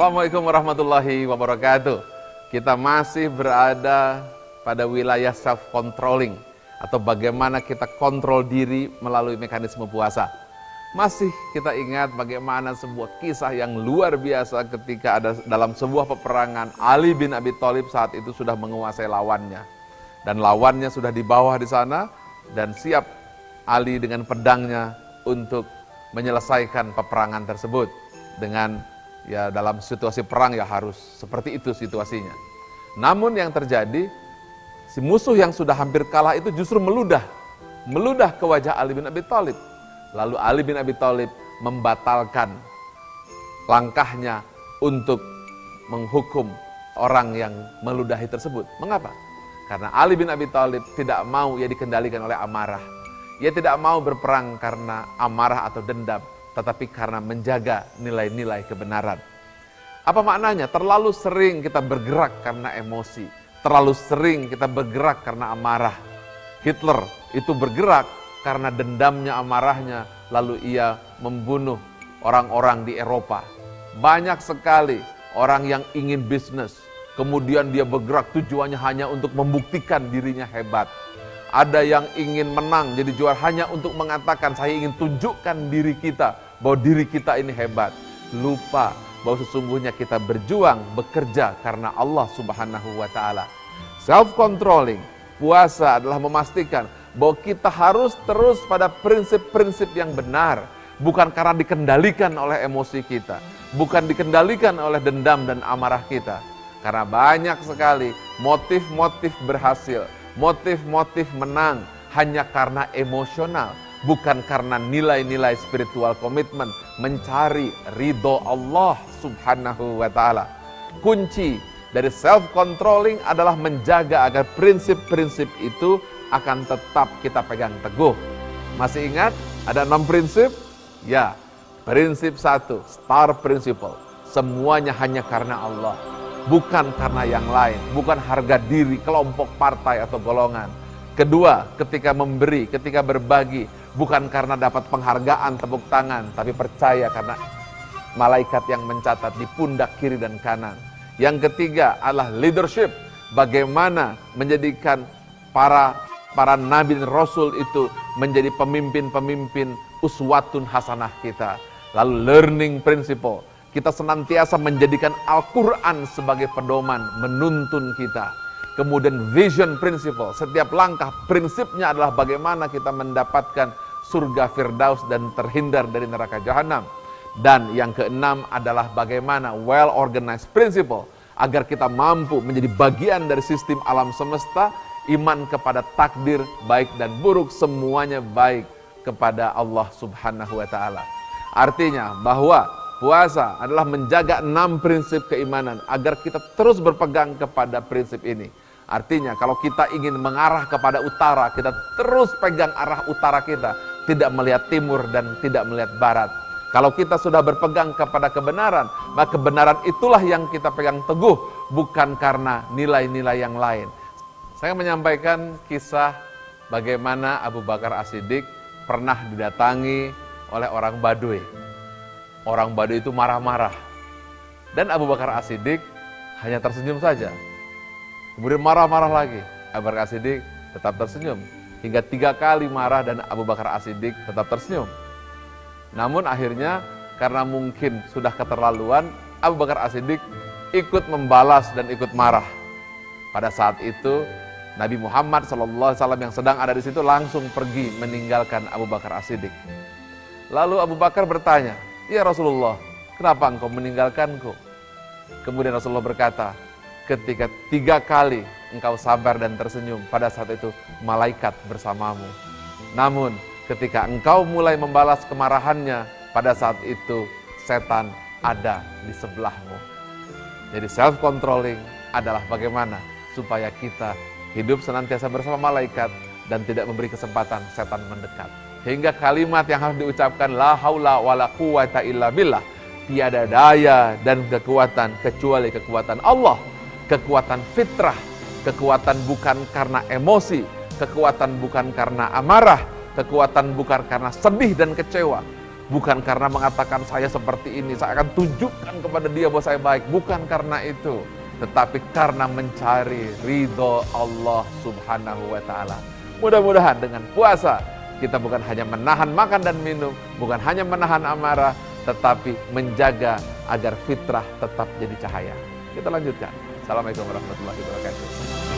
Assalamualaikum warahmatullahi wabarakatuh. Kita masih berada pada wilayah self-controlling atau bagaimana kita kontrol diri melalui mekanisme puasa. Masih kita ingat bagaimana sebuah kisah yang luar biasa ketika ada dalam sebuah peperangan Ali bin Abi Thalib saat itu sudah menguasai lawannya. Dan lawannya sudah di bawah di sana dan siap Ali dengan pedangnya untuk menyelesaikan peperangan tersebut. Dengan ya dalam situasi perang ya harus seperti itu situasinya. Namun yang terjadi, si musuh yang sudah hampir kalah itu justru meludah ke wajah Ali bin Abi Thalib. Lalu Ali bin Abi Thalib membatalkan langkahnya untuk menghukum orang yang meludahi tersebut. Mengapa? Karena Ali bin Abi Thalib tidak mau ia dikendalikan oleh amarah. Ia tidak mau berperang karena amarah atau dendam, tetapi karena menjaga nilai-nilai kebenaran. Apa maknanya? Terlalu sering kita bergerak karena emosi. Terlalu sering kita bergerak karena amarah. Hitler itu bergerak karena dendamnya, amarahnya. Lalu ia membunuh orang-orang di Eropa. Banyak sekali orang yang ingin bisnis. Kemudian dia bergerak tujuannya hanya untuk membuktikan dirinya hebat. Ada yang ingin menang jadi juara hanya untuk mengatakan saya ingin tunjukkan diri kita bahwa diri kita ini hebat. Lupa bahwa sesungguhnya kita berjuang, bekerja karena Allah Subhanahu wa Ta'ala. Self-controlling, puasa adalah memastikan bahwa kita harus terus pada prinsip-prinsip yang benar, bukan karena dikendalikan oleh emosi kita, bukan dikendalikan oleh dendam dan amarah kita. Karena banyak sekali motif-motif berhasil, motif-motif menang hanya karena emosional, bukan karena nilai-nilai spiritual komitmen mencari ridho Allah Subhanahu wa Ta'ala. Kunci dari self-controlling adalah menjaga agar prinsip-prinsip itu akan tetap kita pegang teguh. Masih ingat ada 6 prinsip? Ya, prinsip 1, star principle. Semuanya hanya karena Allah, bukan karena yang lain, bukan harga diri, kelompok, partai, atau golongan. Kedua, ketika memberi, ketika berbagi, bukan karena dapat penghargaan, tepuk tangan, tapi percaya karena malaikat yang mencatat di pundak kiri dan kanan. Yang ketiga adalah leadership, bagaimana menjadikan para nabi dan rasul itu menjadi pemimpin-pemimpin uswatun hasanah kita. Lalu learning principle, kita senantiasa menjadikan Al-Quran sebagai pedoman, menuntun kita. Kemudian vision principle, setiap langkah prinsipnya adalah bagaimana kita mendapatkan surga Firdaus dan terhindar dari neraka Jahanam. Dan yang keenam adalah bagaimana well organized principle, agar kita mampu menjadi bagian dari sistem alam semesta, iman kepada takdir baik dan buruk, semuanya baik kepada Allah Subhanahu wa Ta'ala. Artinya bahwa puasa adalah menjaga 6 prinsip keimanan agar kita terus berpegang kepada prinsip ini. Artinya kalau kita ingin mengarah kepada utara, kita terus pegang arah utara kita, tidak melihat timur dan tidak melihat barat. Kalau kita sudah berpegang kepada kebenaran, maka kebenaran itulah yang kita pegang teguh, bukan karena nilai-nilai yang lain. Saya menyampaikan kisah bagaimana Abu Bakar As-Siddiq pernah didatangi oleh orang Baduy. Orang Baduy itu marah-marah. Dan Abu Bakar As-Siddiq hanya tersenyum saja. Kemudian marah-marah lagi. Abu Bakar As-Siddiq tetap tersenyum. Hingga 3 kali marah dan Abu Bakar As-Siddiq tetap tersenyum. Namun akhirnya karena mungkin sudah keterlaluan, Abu Bakar As-Siddiq ikut membalas dan ikut marah. Pada saat itu Nabi Muhammad SAW yang sedang ada di situ langsung pergi meninggalkan Abu Bakar As-Siddiq. Lalu Abu Bakar bertanya, "Ya Rasulullah, kenapa engkau meninggalkanku?" Kemudian Rasulullah berkata, "Ketika 3 kali engkau sabar dan tersenyum, pada saat itu malaikat bersamamu. Namun ketika engkau mulai membalas kemarahannya, pada saat itu setan ada di sebelahmu." Jadi self-controlling adalah bagaimana supaya kita hidup senantiasa bersama malaikat dan tidak memberi kesempatan setan mendekat. Hingga kalimat yang harus diucapkan, la haula wala quwata illa billah, tiada daya dan kekuatan kecuali kekuatan Allah. Kekuatan fitrah, kekuatan bukan karena emosi, kekuatan bukan karena amarah, kekuatan bukan karena sedih dan kecewa. Bukan karena mengatakan saya seperti ini, saya akan tunjukkan kepada dia bahwa saya baik. Bukan karena itu, tetapi karena mencari ridho Allah Subhanahu wa Ta'ala. Mudah-mudahan dengan puasa kita bukan hanya menahan makan dan minum, bukan hanya menahan amarah, tetapi menjaga agar fitrah tetap jadi cahaya. Kita lanjutkan. Assalamualaikum warahmatullahi wabarakatuh.